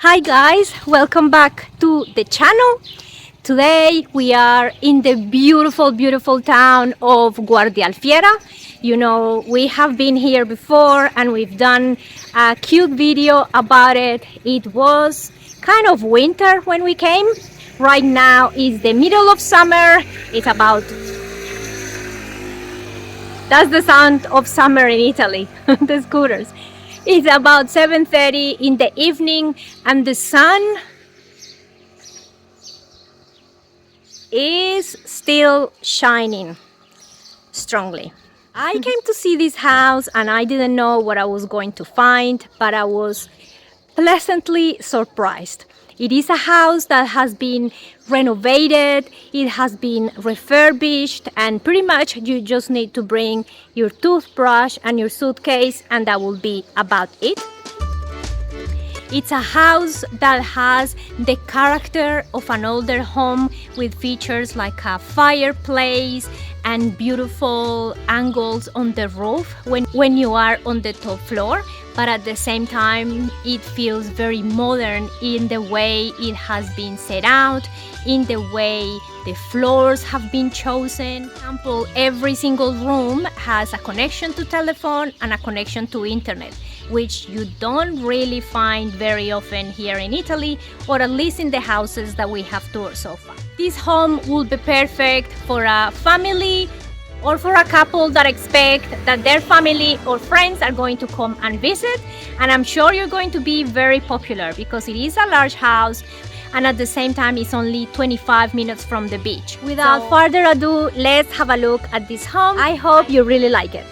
Hi guys, welcome back to the channel. Today we are in the beautiful town of Guardialfiera. You know, we have been here before and we've done a cute video about it. It was kind of winter when we came. Right now is the middle of summer. It's about, that's the sound of summer in Italy, the scooters. It's about 7:30 in the evening and the sun is still shining strongly. I came to see this house and I didn't know what I was going to find, but I was pleasantly surprised. It is a house that has been renovated, it has been refurbished, and pretty much you just need to bring your toothbrush and your suitcase, and that will be about it. It's a house that has the character of an older home with features like a fireplace and beautiful angles on the roof when you are on the top floor, but at the same time it feels very modern in the way it has been set out, in the way the floors have been chosen. For example, every single room has a connection to telephone and a connection to internet, which you don't really find very often here in Italy, or at least in the houses that we have toured so far. This home would be perfect for a family or for a couple that expect that their family or friends are going to come and visit, and I'm sure you're going to be very popular because it is a large house and at the same time it's only 25 minutes from the beach. Without further ado, let's have a look at this home. I hope you really like it.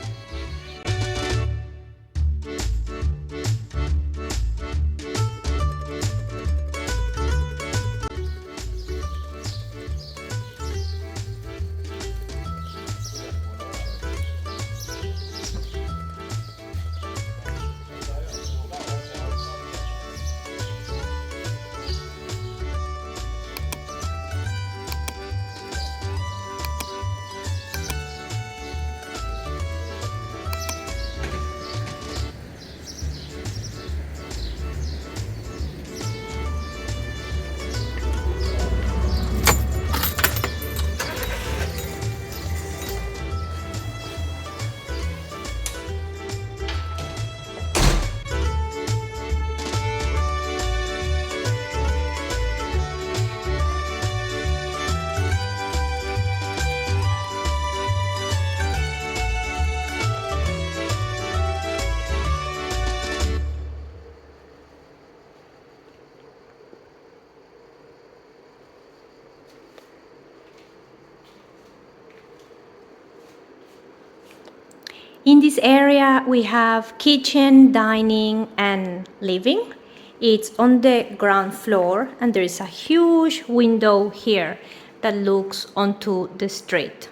In this area we have kitchen, dining and living. It's on the ground floor and there is a huge window here that looks onto the street.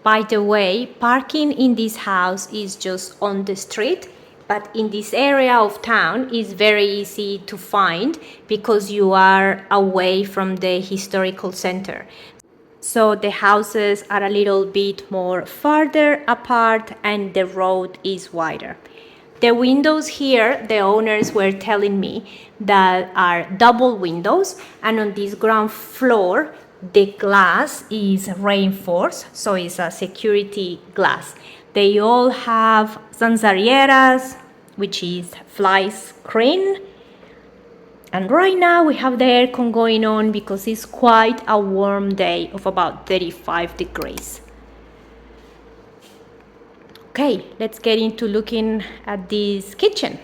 By the way, parking in this house is just on the street, but in this area of town is very easy to find because you are away from the historical center. So the houses are a little bit more farther apart and the road is wider. The windows here, the owners were telling me that are double windows, and on this ground floor the glass is reinforced, so it's a security glass. They all have zanzarieras, which is fly screen. And right now we have the aircon going on because it's quite a warm day of about 35 degrees. Okay, let's get into looking at this kitchen.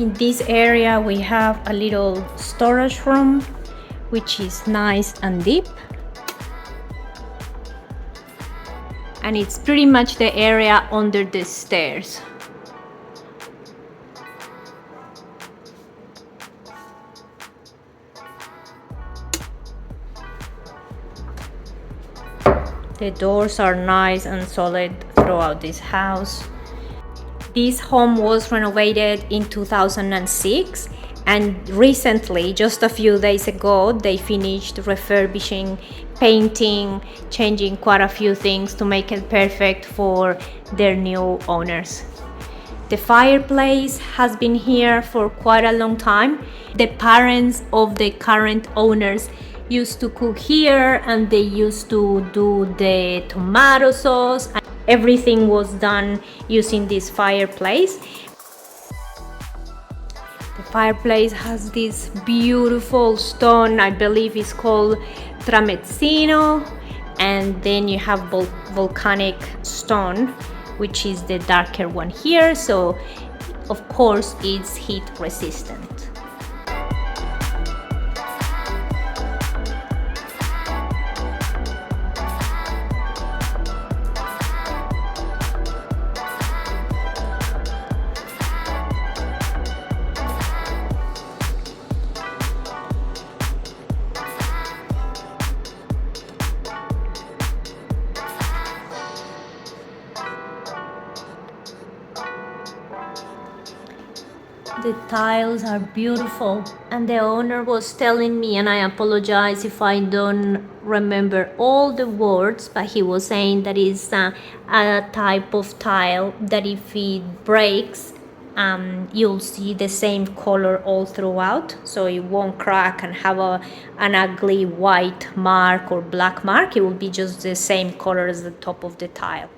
In this area we have a little storage room, which is nice and deep. And it's pretty much the area under the stairs. The doors are nice and solid throughout this house. This home was renovated in 2006, and recently, just a few days ago, they finished refurbishing, painting, changing quite a few things to make it perfect for their new owners. The fireplace has been here for quite a long time. The parents of the current owners used to cook here, and they used to do the tomato sauce. Everything was done using this fireplace. The fireplace has this beautiful stone, I believe it's called tramezzino, and then you have volcanic stone, which is the darker one here, so of course it's heat resistant. The tiles are beautiful, and the owner was telling me, and I apologize if I don't remember all the words, but he was saying that it's a type of tile that if it breaks, you'll see the same color all throughout, so it won't crack and have an ugly white mark or black mark. It will be just the same color as the top of the tile.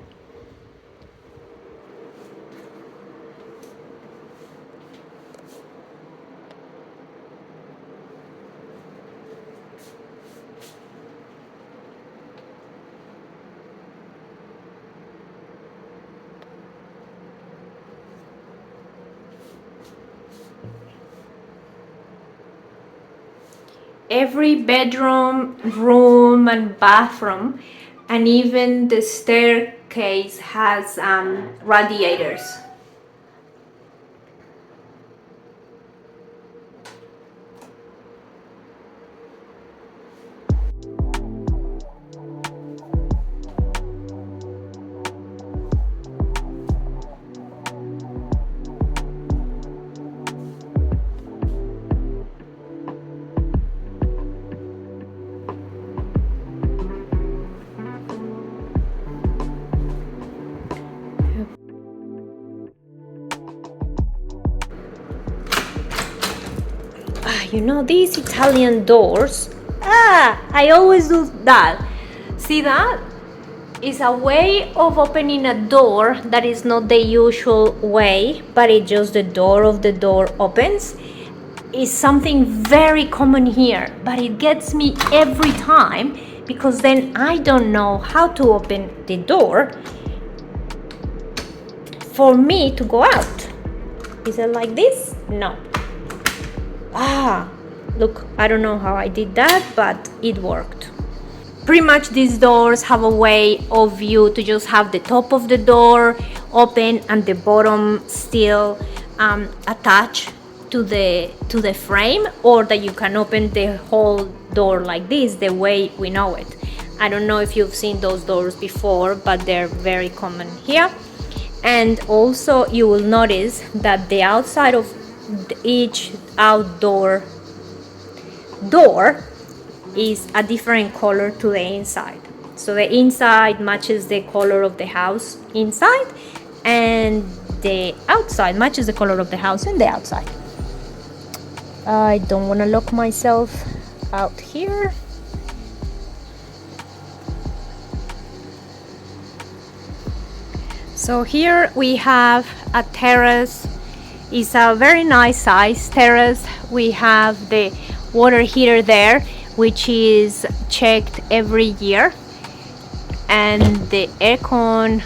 Every bedroom, room and bathroom, and even the staircase has radiators. You know, these Italian doors, I always do that. See that? It's a way of opening a door that is not the usual way, but it's just the door of the door opens. It's something very common here, but it gets me every time because then I don't know how to open the door for me to go out. Is it like this? No. Look, I don't know how I did that, but it worked. Pretty much these doors have a way of you to just have the top of the door open and the bottom still attached to the frame, or that you can open the whole door like this, the way we know it. I don't know if you've seen those doors before, but they're very common here. And also you will notice that the outside of each outdoor door is a different color to the inside. So the inside matches the color of the house inside, and the outside matches the color of the house in the outside. I don't want to lock myself out here. So here we have a terrace. It's a very nice size terrace. We have the water heater there, which is checked every year, and the aircon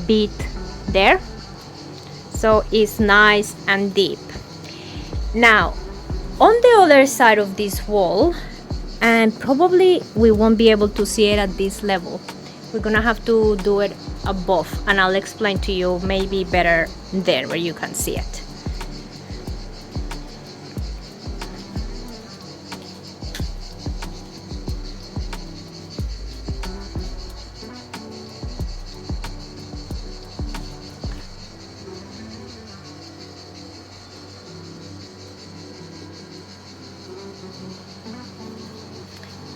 bit there, so it's nice and deep. Now, on the other side of this wall, and probably we won't be able to see it at this level, we're gonna have to do it above, and I'll explain to you maybe better there where you can see it.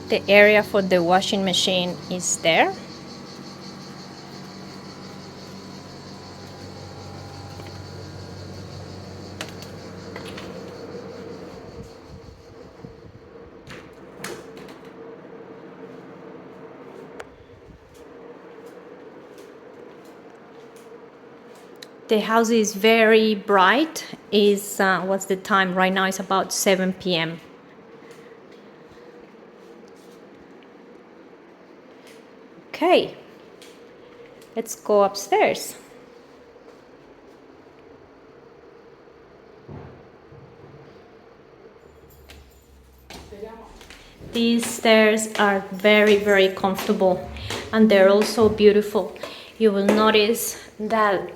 The area for the washing machine is there. The house is very bright. Is what's the time right now? It's about 7 p.m. Okay, let's go upstairs. These stairs are very, very comfortable, and they're also beautiful. You will notice that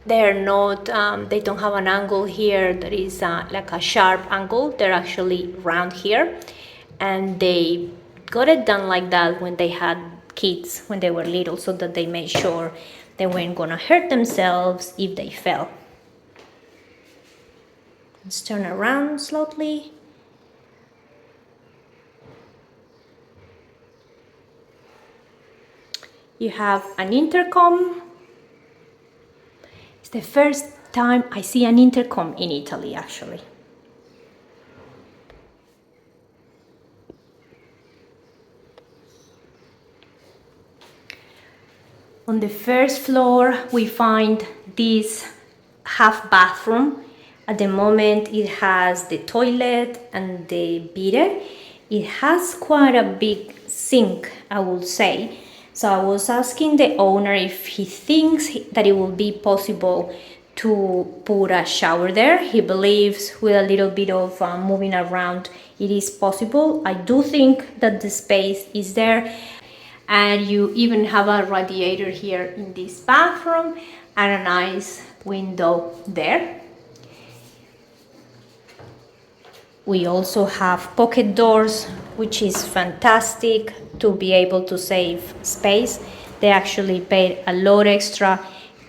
they're not, they don't have an angle here that is like a sharp angle. They're actually round here, and they got it done like that when they had kids, when they were little, so that they made sure they weren't gonna hurt themselves if they fell. Let's turn around slowly. You have an intercom. It's the first time I see an intercom in Italy, actually. On the first floor, we find this half bathroom. At the moment, it has the toilet and the bidet. It has quite a big sink, I would say. So I was asking the owner if he thinks that it will be possible to put a shower there. He believes with a little bit of moving around, it is possible. I do think that the space is there. And you even have a radiator here in this bathroom and a nice window there. We also have pocket doors, which is fantastic to be able to save space. They actually paid a lot extra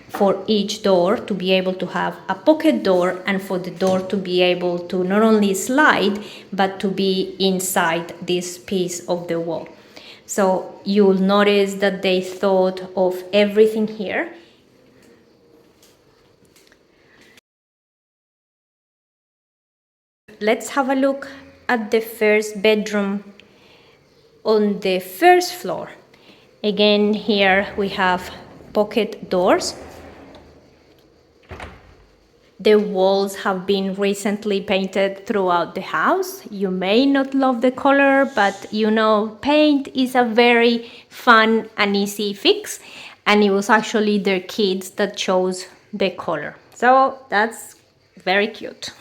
for each door to be able to have a pocket door, and for the door to be able to not only slide but to be inside this piece of the wall. So you'll notice that they thought of everything here. Let's have a look at the first bedroom on the first floor. Again, here we have pocket doors. The walls have been recently painted throughout the house. You may not love the color, but you know, paint is a very fun and easy fix. And it was actually their kids that chose the color. So that's very cute.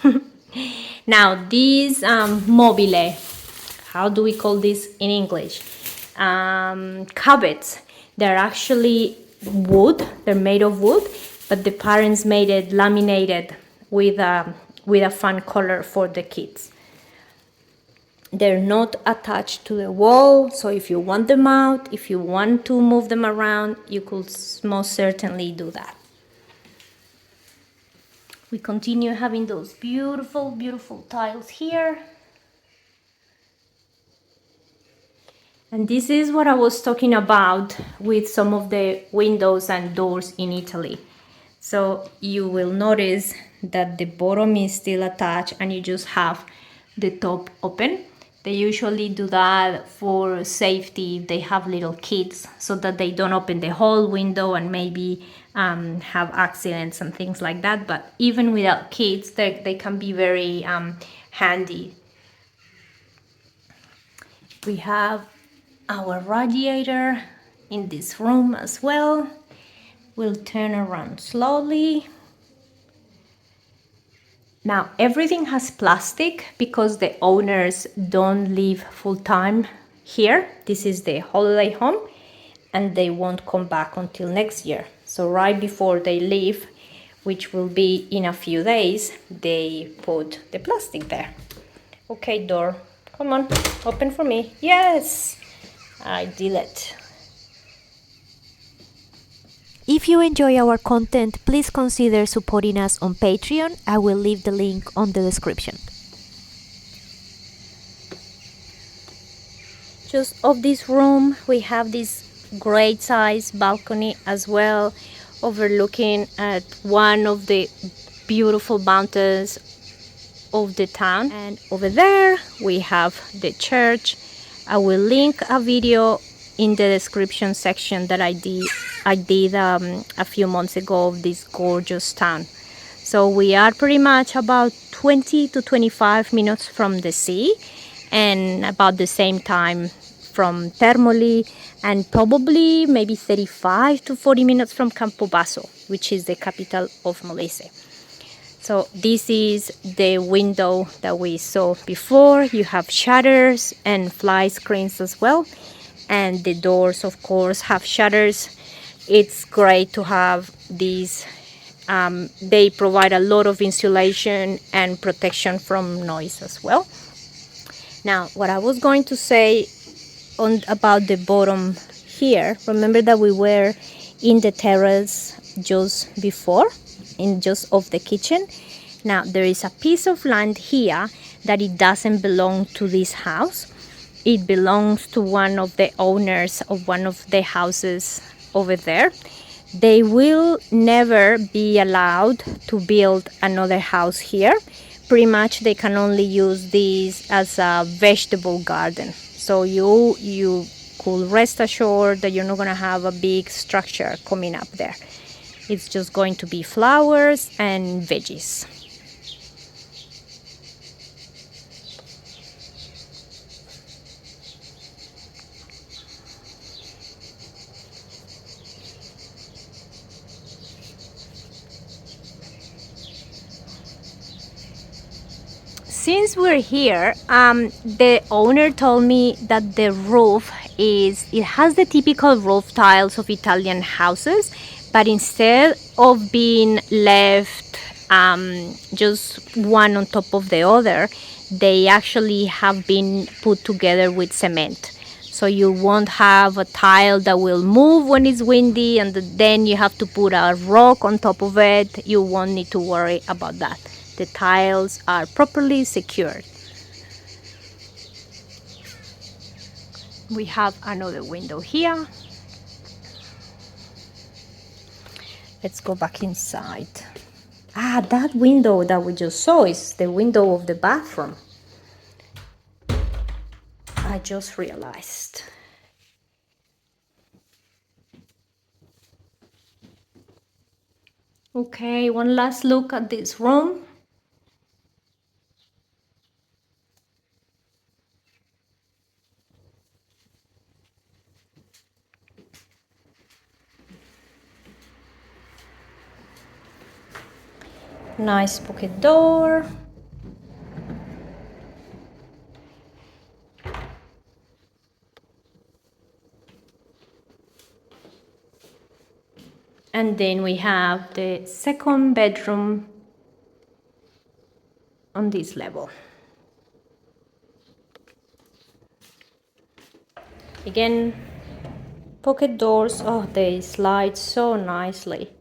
Now, these mobile, how do we call this in English? Cupboards. They're actually wood. They're made of wood, but the parents made it laminated with a fun color for the kids. They're not attached to the wall, so if you want them out, if you want to move them around, you could most certainly do that. We continue having those beautiful, beautiful tiles here. And this is what I was talking about with some of the windows and doors in Italy. So you will notice that the bottom is still attached and you just have the top open. They usually do that for safety if they have little kids, so that they don't open the whole window and maybe have accidents and things like that. But even without kids, they can be very handy. We have our radiator in this room as well. We'll turn around slowly. Now everything has plastic because the owners don't live full-time here. This is the holiday home and they won't come back until next year. So right before they leave, which will be in a few days, they put the plastic there. Okay, door, come on, open for me. Yes, I did it. If you enjoy our content, please consider supporting us on Patreon. I will leave the link on the description. Just of this room, we have this great size balcony as well, overlooking at one of the beautiful mountains of the town. And over there we have the church. I will link a video in the description section that I did a few months ago of this gorgeous town. So we are pretty much about 20 to 25 minutes from the sea and about the same time from Termoli, and probably maybe 35 to 40 minutes from Campobasso, which is the capital of Molise. So this is the window that we saw before. You have shutters and fly screens as well. And the doors, of course, have shutters. It's great to have these. They provide a lot of insulation and protection from noise as well. Now, what I was going to say about the bottom here, remember that we were in the terrace just before, in just off the kitchen. Now there is a piece of land here that it doesn't belong to this house. It belongs to one of the owners of one of the houses over there. They will never be allowed to build another house here. Pretty much they can only use this as a vegetable garden. So you could rest assured that you're not going to have a big structure coming up there. It's just going to be flowers and veggies. Since we're here, the owner told me that the roof it has the typical roof tiles of Italian houses, but instead of being left just one on top of the other, they actually have been put together with cement. So you won't have a tile that will move when it's windy and then you have to put a rock on top of it. You won't need to worry about that. The tiles are properly secured. We have another window here. Let's go back inside. That window that we just saw is the window of the bathroom. I just realized. Okay, one last look at this room. Nice pocket door. And then we have the second bedroom on this level. Again, pocket doors. Oh, they slide so nicely.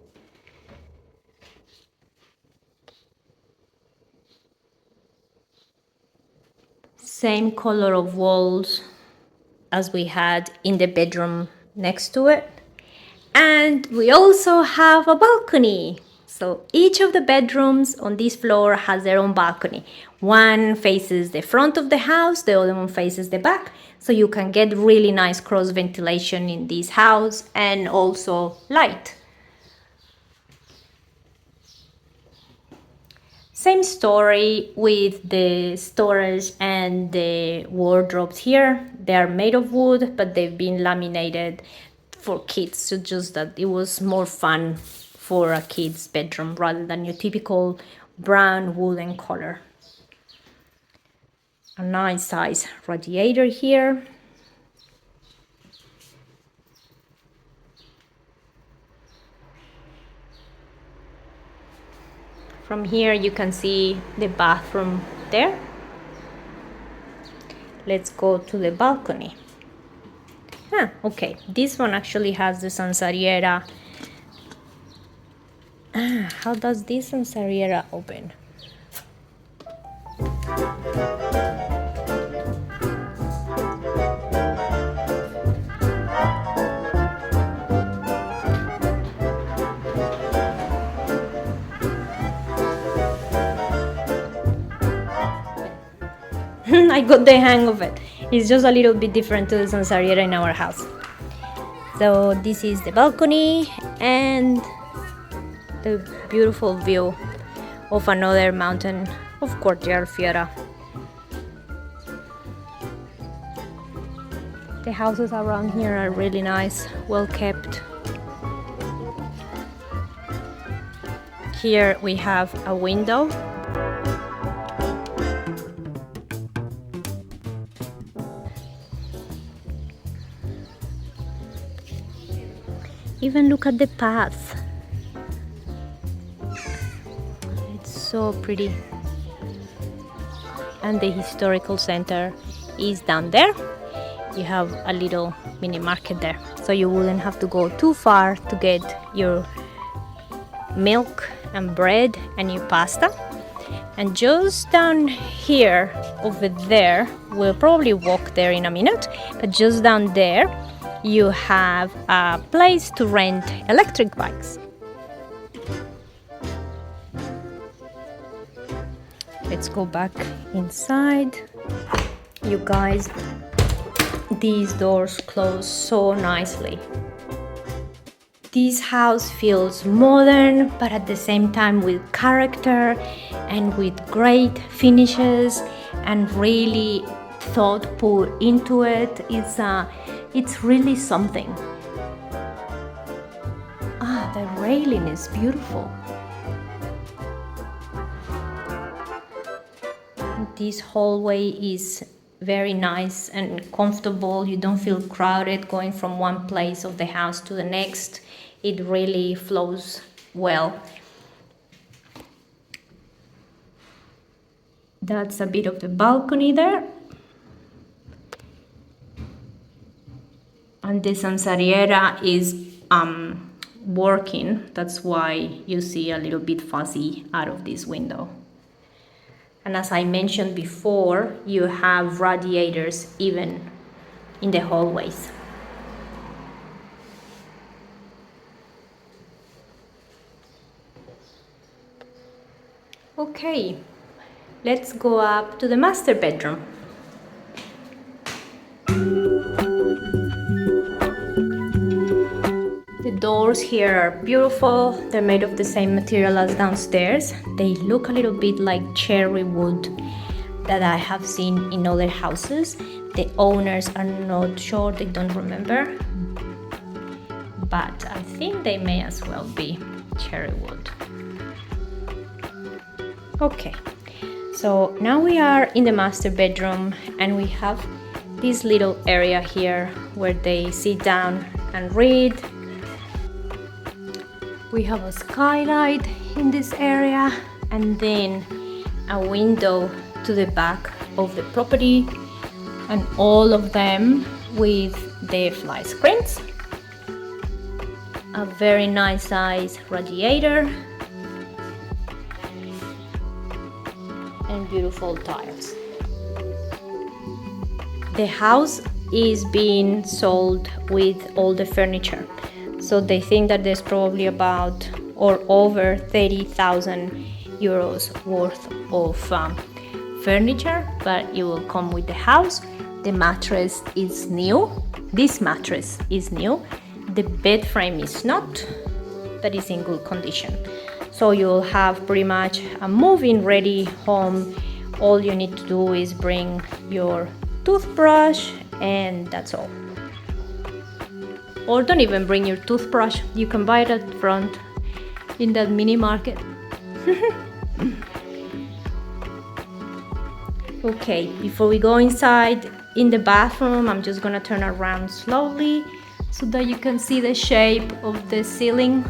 Same color of walls as we had in the bedroom next to it. And we also have a balcony. So each of the bedrooms on this floor has their own balcony. One faces the front of the house, the other one faces the back. So you can get really nice cross ventilation in this house and also light. Same story with the storage and the wardrobes here. They are made of wood, but they've been laminated for kids, so just that it was more fun for a kid's bedroom rather than your typical brown wooden color. A nice size radiator here. From here you can see the bathroom there. Let's go to the balcony. Okay, this one actually has the sansariera. How does this sansariera open? I got the hang of it. It's just a little bit different to the sansariera in our house. So this is the balcony and the beautiful view of another mountain of Guardialfiera. The houses around here are really nice, well kept. Here we have a window. Even look at the path. It's so pretty. And the historical center is down there. You have a little mini market there, so you wouldn't have to go too far to get your milk and bread and your pasta. And just down here, over there, we'll probably walk there in a minute, but just down there you have a place to rent electric bikes. Let's go back inside. You guys, these doors close so nicely. This house feels modern, but at the same time with character and with great finishes and really thought put into it. It's really something. The railing is beautiful. This hallway is very nice and comfortable. You don't feel crowded going from one place of the house to the next. It really flows well. That's a bit of the balcony there. And the sansariera is working. That's why you see a little bit fuzzy out of this window. And as I mentioned before, you have radiators even in the hallways. Okay, let's go up to the master bedroom. The doors here are beautiful. They're made of the same material as downstairs. They look a little bit like cherry wood that I have seen in other houses. The owners are not sure, they don't remember, but I think they may as well be cherry wood. Okay, so now we are in the master bedroom and we have this little area here where they sit down and read. We have a skylight in this area and then a window to the back of the property, and all of them with the fly screens. A very nice size radiator and beautiful tiles. The house is being sold with all the furniture. So they think that there's probably about or over 30,000 euros worth of furniture, but it will come with the house. The mattress is new. This mattress is new. The bed frame is not, but it's in good condition. So you'll have pretty much a move-in ready home. All you need to do is bring your toothbrush and that's all. Or don't even bring your toothbrush. You can buy it at front in that mini market. Okay, before we go inside in the bathroom, I'm just gonna turn around slowly so that you can see the shape of the ceiling.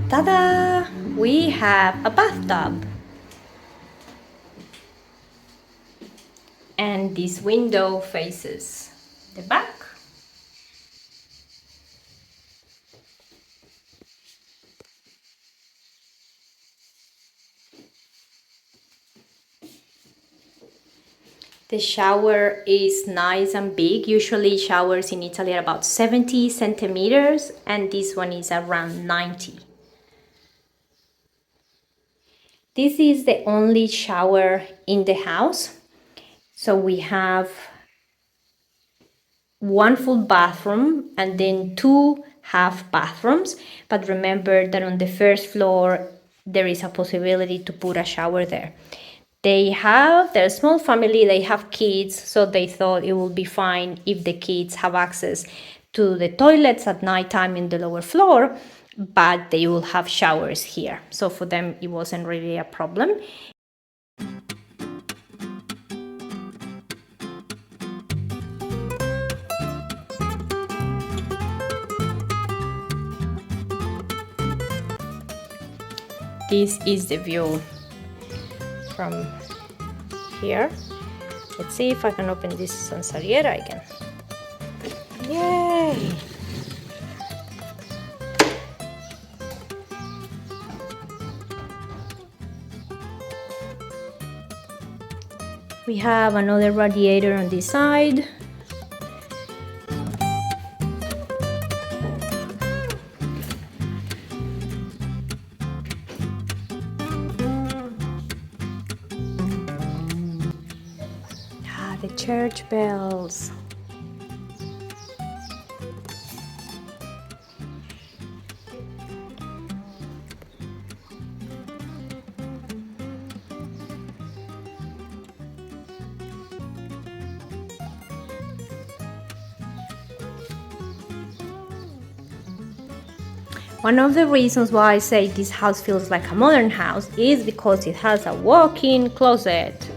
Ta-da! We have a bathtub. And this window faces the back. The shower is nice and big. Usually showers in Italy are about 70 centimeters and this one is around 90. This is the only shower in the house. So we have one full bathroom and then two half bathrooms. But remember that on the first floor, there is a possibility to put a shower there. They're a small family, they have kids, so they thought it would be fine if the kids have access to the toilets at nighttime in the lower floor, but they will have showers here. So for them, it wasn't really a problem. This is the view from here. Let's see if I can open this sansariera again. Yay! We have another radiator on this side. The church bells. One of the reasons why I say this house feels like a modern house is because it has a walk-in closet,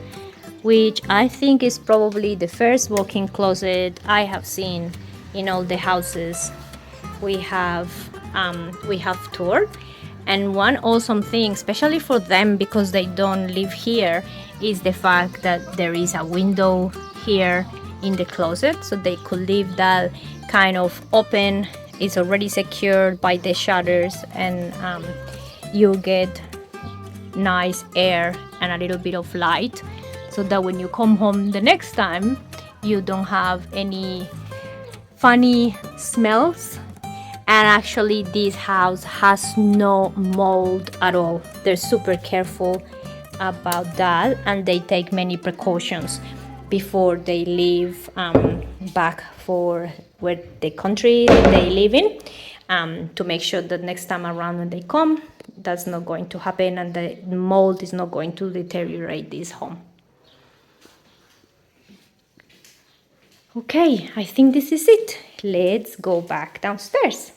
which I think is probably the first walk-in closet I have seen in all the houses we have toured. And one awesome thing, especially for them because they don't live here, is the fact that there is a window here in the closet, so they could leave that kind of open. It's already secured by the shutters, and you get nice air and a little bit of light, so that when you come home the next time, you don't have any funny smells. And actually this house has no mold at all. They're super careful about that, and they take many precautions before they leave back for where the country they live in, to make sure that next time around when they come, that's not going to happen and the mold is not going to deteriorate this home. Okay, I think this is it. Let's go back downstairs.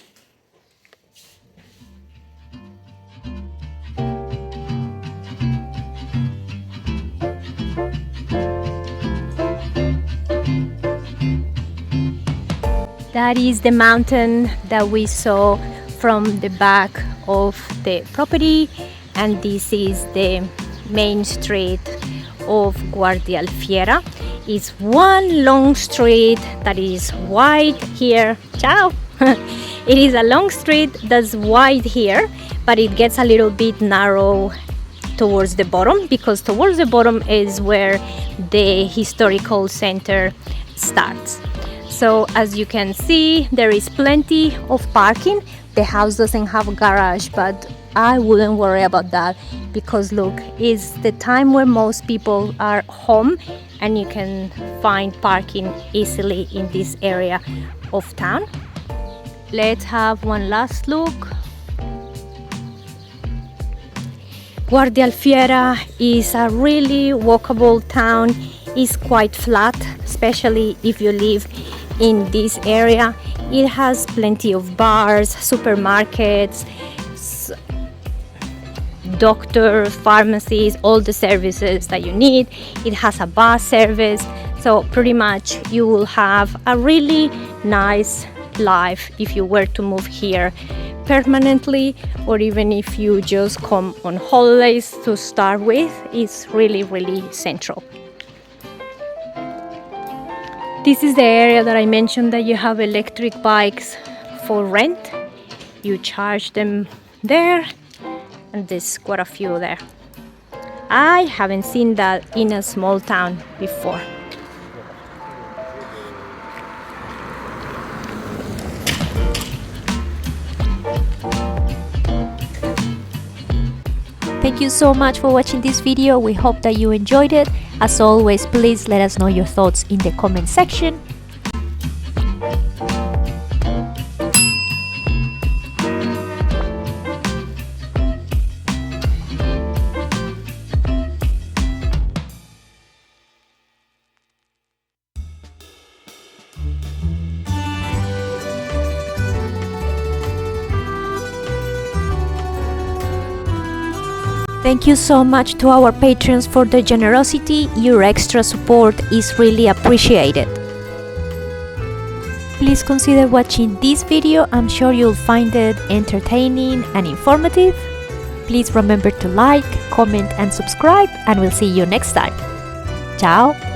That is the mountain that we saw from the back of the property, and this is the main street of Guardialfiera. It's one long street that is wide here. Ciao! It is a long street that's wide here, but it gets a little bit narrow towards the bottom, because towards the bottom is where the historical center starts. So as you can see, there is plenty of parking. The house doesn't have a garage, but I wouldn't worry about that, because look, it's the time where most people are home and you can find parking easily in this area of town. let's have one last look. Guardialfiera is a really walkable town. It's quite flat, especially if you live in this area. It has plenty of bars, supermarkets, doctors, pharmacies, all the services that you need. It has a bus service, so pretty much you will have a really nice life if you were to move here permanently, or even if you just come on holidays to start with. It's really central. This is the area that I mentioned that you have electric bikes for rent. You charge them there, and there's quite a few there. I haven't seen that in a small town before. Thank you so much for watching this video. We hope that you enjoyed it. As always, please let us know your thoughts in the comment section. Thank you so much to our patrons for their generosity. Your extra support is really appreciated. Please consider watching this video. I'm sure you'll find it entertaining and informative. Please remember to like, comment and subscribe, and we'll see you next time. Ciao!